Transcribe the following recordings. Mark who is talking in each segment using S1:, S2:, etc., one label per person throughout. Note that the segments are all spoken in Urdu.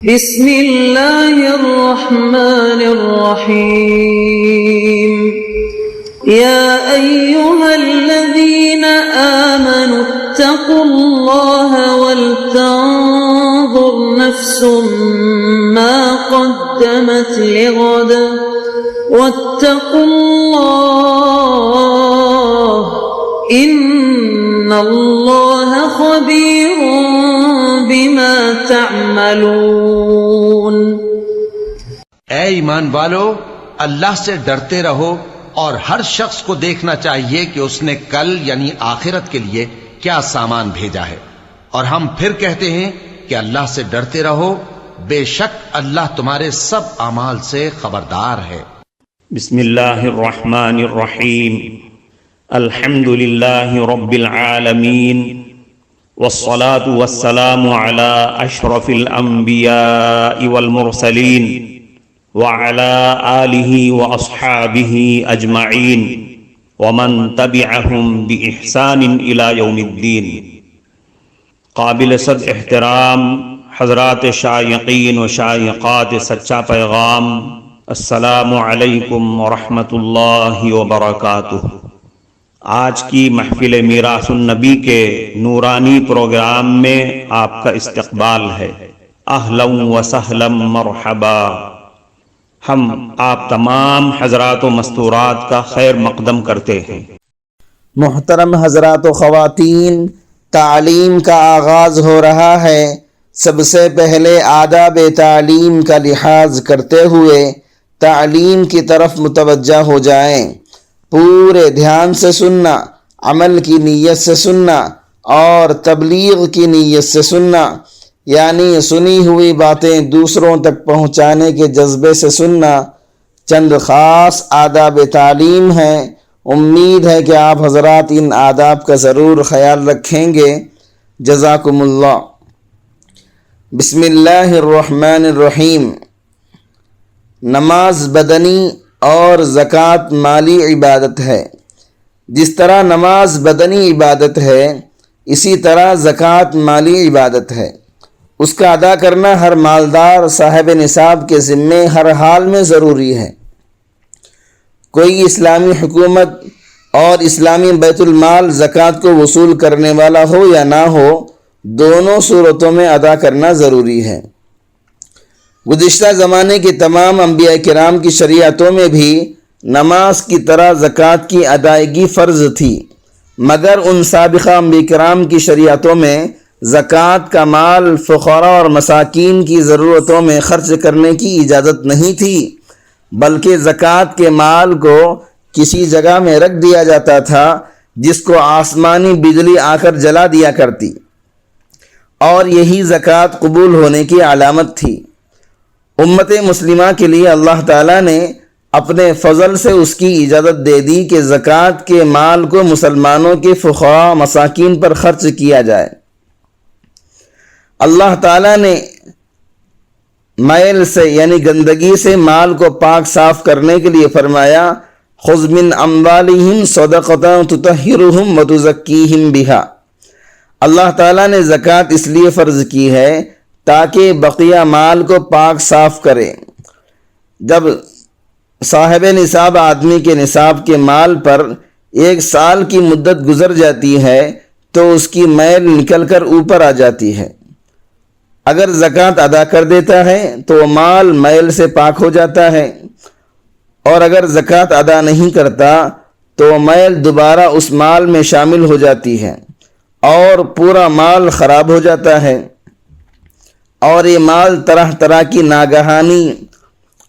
S1: بسم اللہ الرحمن الرحیم یا ایہا الذین آمنوا اتقوا اللہ ولتنظر نفس ما قدمت لغد واتقوا اللہ ان اللہ خبیر بما تعملون۔
S2: اے ایمان والو، اللہ سے ڈرتے رہو اور ہر شخص کو دیکھنا چاہیے کہ اس نے کل یعنی آخرت کے لیے کیا سامان بھیجا ہے، اور ہم پھر کہتے ہیں کہ اللہ سے ڈرتے رہو، بے شک اللہ تمہارے سب اعمال سے خبردار ہے۔
S3: بسم اللہ الرحمن الرحیم، الحمد للہ رب العالمین، والصلاة والسلام على اشرف الانبیاء والمرسلین وعلى آلہ واصحابہ اجمعین ومن تبعہم بإحسان الى یوم الدین۔ قابل صد احترام حضرات شائقین و شائقات سچا پیغام، السلام علیکم ورحمۃ اللہ وبرکاتہ۔ آج کی محفل میراث النبی کے نورانی پروگرام میں آپ کا استقبال ہے۔ اہلا و سہلا مرحبا۔ ہم آپ تمام حضرات و مستورات کا خیر مقدم کرتے ہیں۔
S4: محترم حضرات و خواتین، تعلیم کا آغاز ہو رہا ہے۔ سب سے پہلے آداب تعلیم کا لحاظ کرتے ہوئے تعلیم کی طرف متوجہ ہو جائیں۔ پورے دھیان سے سننا، عمل کی نیت سے سننا اور تبلیغ کی نیت سے سننا، یعنی سنی ہوئی باتیں دوسروں تک پہنچانے کے جذبے سے سننا۔ چند خاص آداب تعلیم ہیں، امید ہے کہ آپ حضرات ان آداب کا ضرور خیال رکھیں گے۔ جزاکم اللہ۔ بسم اللہ الرحمن الرحیم۔ نماز بدنی اور زکوٰۃ مالی عبادت ہے۔ جس طرح نماز بدنی عبادت ہے، اسی طرح زکوٰۃ مالی عبادت ہے۔ اس کا ادا کرنا ہر مالدار صاحب نصاب کے ذمے ہر حال میں ضروری ہے۔ کوئی اسلامی حکومت اور اسلامی بیت المال زکوٰۃ کو وصول کرنے والا ہو یا نہ ہو، دونوں صورتوں میں ادا کرنا ضروری ہے۔ گزشتہ زمانے کے تمام انبیاء کرام کی شریعتوں میں بھی نماز کی طرح زکوٰۃ کی ادائیگی فرض تھی، مگر ان سابقہ انبیاء کرام کی شریعتوں میں زکوٰۃ کا مال فقراء اور مساکین کی ضرورتوں میں خرچ کرنے کی اجازت نہیں تھی، بلکہ زکوٰۃ کے مال کو کسی جگہ میں رکھ دیا جاتا تھا جس کو آسمانی بجلی آ کر جلا دیا کرتی، اور یہی زکوٰۃ قبول ہونے کی علامت تھی۔ امت مسلمہ کے لیے اللہ تعالیٰ نے اپنے فضل سے اس کی اجازت دے دی کہ زکوٰۃ کے مال کو مسلمانوں کے فقراء مساکین پر خرچ کیا جائے۔ اللہ تعالیٰ نے میل سے یعنی گندگی سے مال کو پاک صاف کرنے کے لیے فرمایا، خذ من اموالہم صدقۃ تطہرہم وتزکیہم بہا۔ اللہ تعالیٰ نے زکوٰۃ اس لیے فرض کی ہے تاکہ بقیہ مال کو پاک صاف کرے۔ جب صاحب نصاب آدمی کے نصاب کے مال پر 1 سال کی مدت گزر جاتی ہے تو اس کی میل نکل کر اوپر آ جاتی ہے۔ اگر زکوٰۃ ادا کر دیتا ہے تو وہ مال میل سے پاک ہو جاتا ہے، اور اگر زکوٰۃ ادا نہیں کرتا تو وہ میل دوبارہ اس مال میں شامل ہو جاتی ہے اور پورا مال خراب ہو جاتا ہے، اور یہ مال طرح طرح کی ناگہانی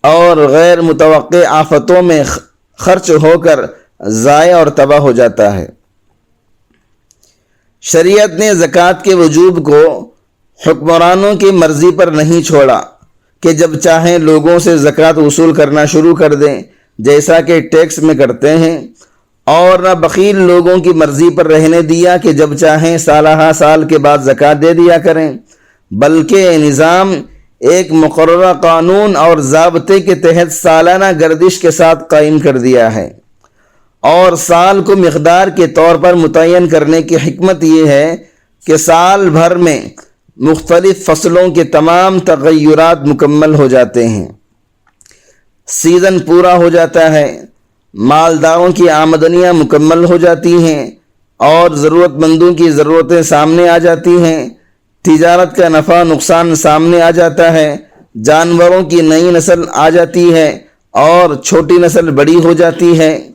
S4: اور غیر متوقع آفتوں میں خرچ ہو کر ضائع اور تباہ ہو جاتا ہے۔ شریعت نے زکوٰۃ کے وجوب کو حکمرانوں کی مرضی پر نہیں چھوڑا کہ جب چاہیں لوگوں سے زکوٰۃ وصول کرنا شروع کر دیں جیسا کہ ٹیکس میں کرتے ہیں، اور نہ بخیل لوگوں کی مرضی پر رہنے دیا کہ جب چاہیں سالہ سال کے بعد زکوٰۃ دے دیا کریں، بلکہ یہ نظام ایک مقررہ قانون اور ضابطے کے تحت سالانہ گردش کے ساتھ قائم کر دیا ہے، اور سال کو مقدار کے طور پر متعین کرنے کی حکمت یہ ہے کہ سال بھر میں مختلف فصلوں کے تمام تغیرات مکمل ہو جاتے ہیں، سیزن پورا ہو جاتا ہے، مالداروں کی آمدنیاں مکمل ہو جاتی ہیں اور ضرورت مندوں کی ضرورتیں سامنے آ جاتی ہیں، تجارت کا نفع نقصان سامنے آ جاتا ہے، جانوروں کی نئی نسل آ جاتی ہے اور چھوٹی نسل بڑی ہو جاتی ہے۔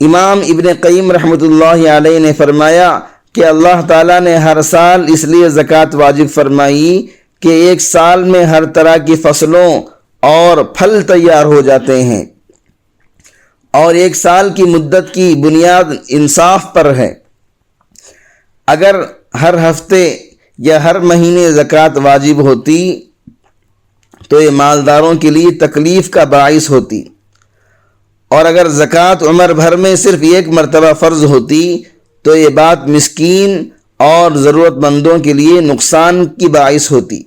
S4: امام ابن قیم رحمۃ اللہ علیہ نے فرمایا کہ اللہ تعالیٰ نے ہر سال اس لیے زکوٰۃ واجب فرمائی کہ ایک سال میں ہر طرح کی فصلوں اور پھل تیار ہو جاتے ہیں، اور ایک سال کی مدت کی بنیاد انصاف پر ہے۔ اگر ہر ہفتے یا ہر مہینے زکوٰۃ واجب ہوتی تو یہ مالداروں کے لیے تکلیف کا باعث ہوتی، اور اگر زکوٰۃ عمر بھر میں صرف ایک مرتبہ فرض ہوتی تو یہ بات مسکین اور ضرورت مندوں کے لیے نقصان کی باعث ہوتی۔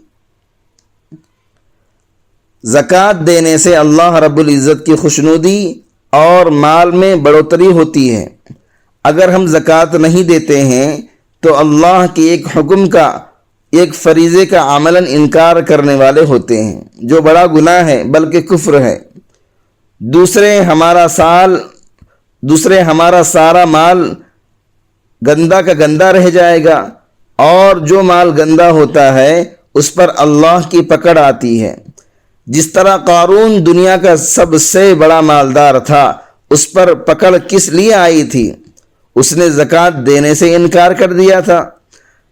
S4: زکوٰۃ دینے سے اللہ رب العزت کی خوشنودی اور مال میں بڑھوتری ہوتی ہے۔ اگر ہم زکوٰۃ نہیں دیتے ہیں تو اللہ کے ایک حکم کا، ایک فریضے کا عملاً انکار کرنے والے ہوتے ہیں، جو بڑا گناہ ہے بلکہ کفر ہے۔ دوسرے ہمارا سارا مال گندا کا گندا رہ جائے گا، اور جو مال گندا ہوتا ہے اس پر اللہ کی پکڑ آتی ہے۔ جس طرح قارون دنیا کا سب سے بڑا مالدار تھا، اس پر پکڑ کس لیے آئی تھی؟ اس نے زکوٰۃ دینے سے انکار کر دیا تھا۔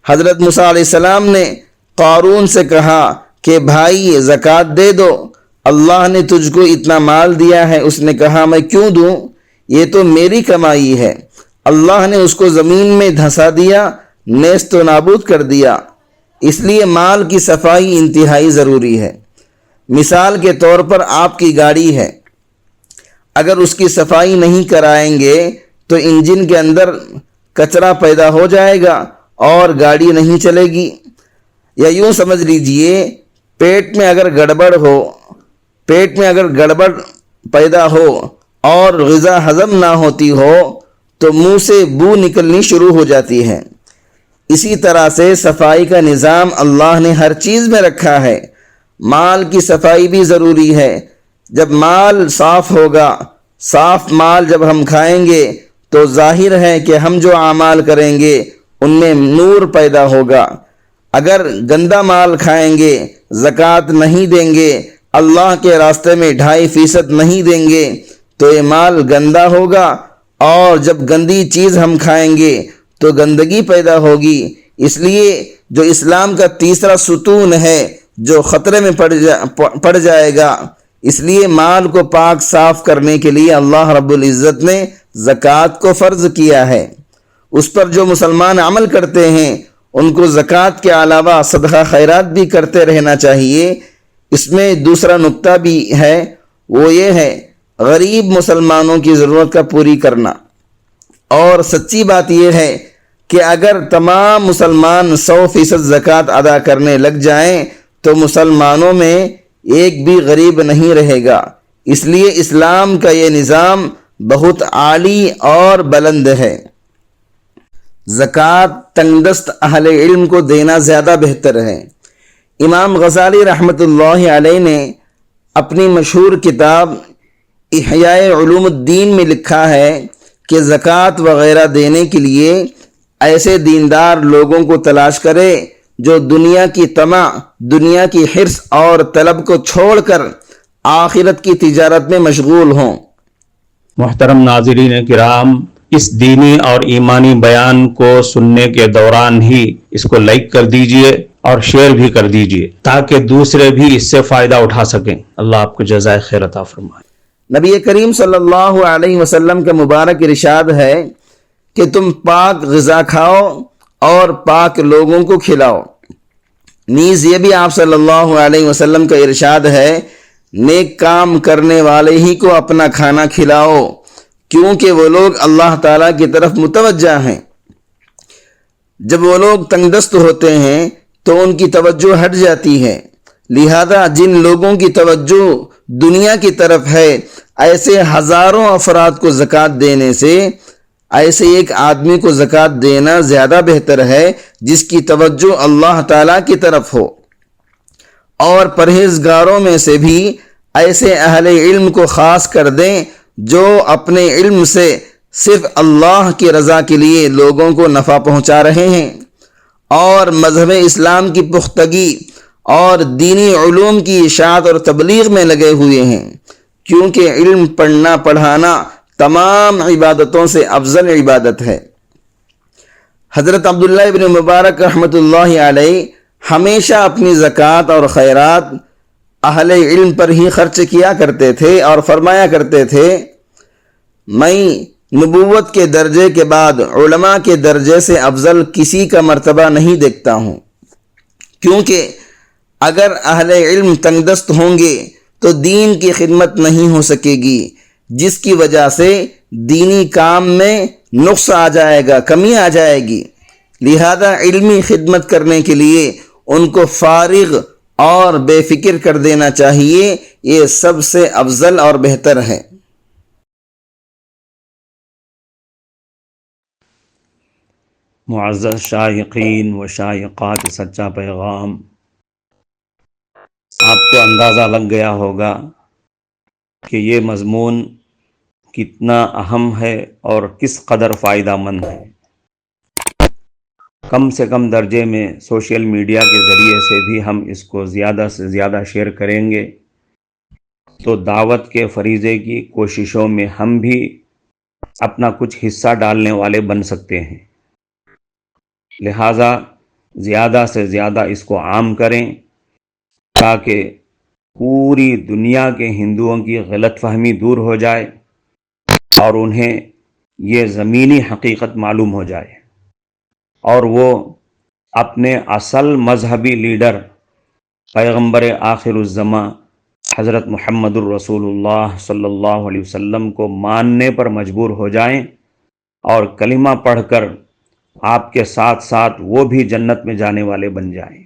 S4: حضرت موسیٰ علیہ السلام نے قارون سے کہا کہ بھائی زکوٰۃ دے دو، اللہ نے تجھ کو اتنا مال دیا ہے۔ اس نے کہا میں کیوں دوں، یہ تو میری کمائی ہے۔ اللہ نے اس کو زمین میں دھسا دیا، نیست و نابود کر دیا۔ اس لیے مال کی صفائی انتہائی ضروری ہے۔ مثال کے طور پر آپ کی گاڑی ہے، اگر اس کی صفائی نہیں کرائیں گے تو انجن کے اندر کچرا پیدا ہو جائے گا اور گاڑی نہیں چلے گی۔ یا یوں سمجھ لیجئے پیٹ میں اگر گڑبڑ پیدا ہو اور غذا ہضم نہ ہوتی ہو تو منہ سے بو نکلنی شروع ہو جاتی ہے۔ اسی طرح سے صفائی کا نظام اللہ نے ہر چیز میں رکھا ہے۔ مال کی صفائی بھی ضروری ہے۔ جب مال صاف ہوگا، صاف مال جب ہم کھائیں گے تو ظاہر ہے کہ ہم جو اعمال کریں گے ان میں نور پیدا ہوگا۔ اگر گندا مال کھائیں گے، زکوٰۃ نہیں دیں گے، اللہ کے راستے میں 2.5% نہیں دیں گے تو یہ مال گندا ہوگا، اور جب گندی چیز ہم کھائیں گے تو گندگی پیدا ہوگی۔ اس لیے جو اسلام کا تیسرا ستون ہے جو خطرے میں پڑ جائے گا، اس لیے مال کو پاک صاف کرنے کے لیے اللہ رب العزت نے زکوٰۃ کو فرض کیا ہے۔ اس پر جو مسلمان عمل کرتے ہیں ان کو زکوٰۃ کے علاوہ صدقہ خیرات بھی کرتے رہنا چاہیے۔ اس میں دوسرا نقطہ بھی ہے، وہ یہ ہے غریب مسلمانوں کی ضرورت کا پوری کرنا۔ اور سچی بات یہ ہے کہ اگر تمام مسلمان 100% زکوٰۃ ادا کرنے لگ جائیں تو مسلمانوں میں ایک بھی غریب نہیں رہے گا۔ اس لیے اسلام کا یہ نظام بہت عالی اور بلند ہے۔ زکوٰۃ تنگ دست اہل علم کو دینا زیادہ بہتر ہے۔ امام غزالی رحمۃ اللہ علیہ نے اپنی مشہور کتاب احیاء علوم الدین میں لکھا ہے کہ زکوٰۃ وغیرہ دینے کے لیے ایسے دیندار لوگوں کو تلاش کرے جو دنیا کی طمع، دنیا کی حرص اور طلب کو چھوڑ کر آخرت کی تجارت میں مشغول ہوں۔
S3: محترم ناظرین کرام، اس دینی اور ایمانی بیان کو سننے کے دوران ہی اس کو لائک کر دیجئے اور شیئر بھی کر دیجئے تاکہ دوسرے بھی اس سے فائدہ اٹھا سکیں۔ اللہ آپ کو جزائے خیر عطا فرمائے۔
S4: نبی کریم صلی اللہ علیہ وسلم کا مبارک ارشاد ہے کہ تم پاک غذا کھاؤ اور پاک لوگوں کو کھلاؤ۔ نیز یہ بھی آپ صلی اللہ علیہ وسلم کا ارشاد ہے، نیک کام کرنے والے ہی کو اپنا کھانا کھلاؤ، کیونکہ وہ لوگ اللہ تعالیٰ کی طرف متوجہ ہیں۔ جب وہ لوگ تنگ دست ہوتے ہیں تو ان کی توجہ ہٹ جاتی ہے، لہذا جن لوگوں کی توجہ دنیا کی طرف ہے ایسے ہزاروں افراد کو زکوٰۃ دینے سے ایسے ایک آدمی کو زکوٰۃ دینا زیادہ بہتر ہے جس کی توجہ اللہ تعالیٰ کی طرف ہو۔ اور پرہیزگاروں میں سے بھی ایسے اہل علم کو خاص کر دیں جو اپنے علم سے صرف اللہ کی رضا کے لیے لوگوں کو نفع پہنچا رہے ہیں اور مذہب اسلام کی پختگی اور دینی علوم کی اشاعت اور تبلیغ میں لگے ہوئے ہیں، کیونکہ علم پڑھنا پڑھانا تمام عبادتوں سے افضل عبادت ہے۔ حضرت عبداللہ ابن مبارک رحمۃ اللہ علیہ ہمیشہ اپنی زکوٰۃ اور خیرات اہل علم پر ہی خرچ کیا کرتے تھے اور فرمایا کرتے تھے، میں نبوت کے درجے کے بعد علماء کے درجے سے افضل کسی کا مرتبہ نہیں دیکھتا ہوں، کیونکہ اگر اہل علم تنگ دست ہوں گے تو دین کی خدمت نہیں ہو سکے گی، جس کی وجہ سے دینی کام میں نقص آ جائے گا، کمی آ جائے گی۔ لہذا علمی خدمت کرنے کے لیے ان کو فارغ اور بے فکر کر دینا چاہیے، یہ سب سے افضل اور بہتر ہے۔
S3: معزز شائقین و شائقات سچا پیغام، آپ کو اندازہ لگ گیا ہوگا کہ یہ مضمون کتنا اہم ہے اور کس قدر فائدہ مند ہے۔ کم سے کم درجے میں سوشل میڈیا کے ذریعے سے بھی ہم اس کو زیادہ سے زیادہ شیئر کریں گے تو دعوت کے فریضے کی کوششوں میں ہم بھی اپنا کچھ حصہ ڈالنے والے بن سکتے ہیں۔ لہٰذا زیادہ سے زیادہ اس کو عام کریں تاکہ پوری دنیا کے ہندوؤں کی غلط فہمی دور ہو جائے اور انہیں یہ زمینی حقیقت معلوم ہو جائے اور وہ اپنے اصل مذہبی لیڈر پیغمبر آخر الزماں حضرت محمد الرسول اللہ صلی اللہ علیہ وسلم کو ماننے پر مجبور ہو جائیں اور کلمہ پڑھ کر آپ کے ساتھ ساتھ وہ بھی جنت میں جانے والے بن جائیں۔